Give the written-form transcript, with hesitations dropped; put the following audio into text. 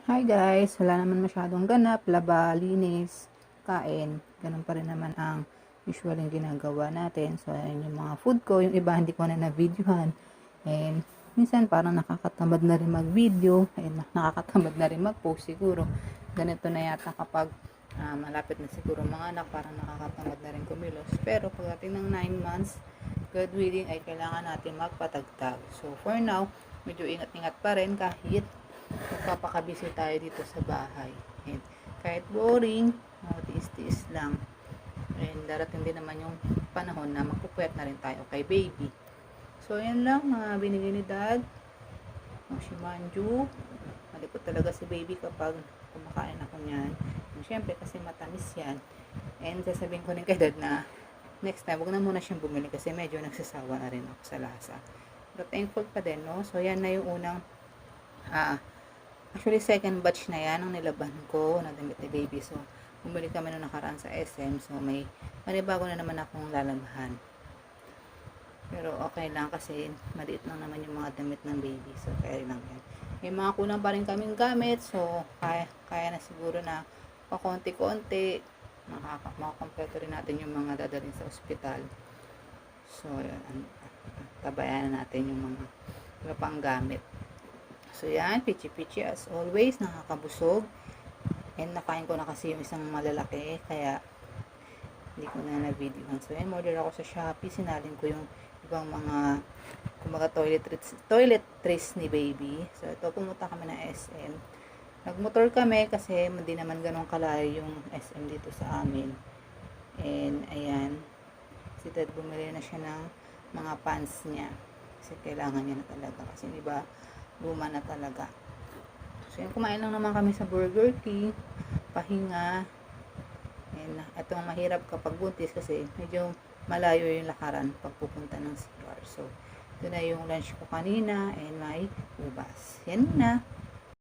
Hi guys, wala naman masyadong ganap, laba, linis, kain. Ganun pa rin naman ang usual yung ginagawa natin. So, ayan yung mga food ko. Yung iba hindi ko na na-videohan. And minsan parang nakakatamad na rin mag-video. And nakakatamad na rin mag-post siguro. Ganito na yata kapag malapit na siguro mga anak, parang nakakatamad na rin kumilos. Pero pagdating ng 9 months, God willing ay kailangan natin magpatagtag. So, for now, medyo ingat-ingat pa rin kahit magpapakabisi tayo dito sa bahay. And kahit boring, tiis-tiis lang. And darating din naman yung panahon na magpupuyat na rin tayo kay baby. So, yan lang mga binigay ni dad. Ang shimanju. Malikot talaga si baby kapag kumakain ako niyan. And syempre, kasi matamis yan. And sasabihin ko rin kay dad na next time, huwag na muna siyang bumili kasi medyo nagsasawa na rin ako sa lasa. But thankful pa din, no? So, yan na yung unang actually, second batch na yan ang nilaban ko na damit ni baby. So, bumili kami nung nakaraan sa SM. So, may manibago na naman akong lalabahan. Pero okay lang kasi maliit lang naman yung mga damit ng baby. So, kaya lang yan. May mga kulang pa rin kaming gamit. So, kaya na siguro na pakonti-konti. Makakompleto rin natin yung mga dadalhin sa ospital. So, yun. Tabayan natin yung mga iba pang gamit. So, yan. Pichi-pichi as always. Nakakabusog. And nakain ko na kasi yung isang malalaki. Kaya, hindi ko na na-videohan. So, yan. Order ako sa Shopee. Sinalin ko yung ibang mga kumbaga toiletries ni baby. So, ito. Pumunta kami ng SM. Nagmotor kami kasi hindi naman ganun kalayo yung SM dito sa amin. And, ayan. Si Dad bumili na siya ng mga pants niya. Kasi kailangan niya na talaga. Kasi diba, luma na talaga. So, yun, kumain lang naman kami sa Burger King. Pahinga. And, itong mahirap kapag buntis kasi medyo malayo yung lakaran pag pupunta ng CR. So, ito na yung lunch ko kanina and may ubas. Yan na.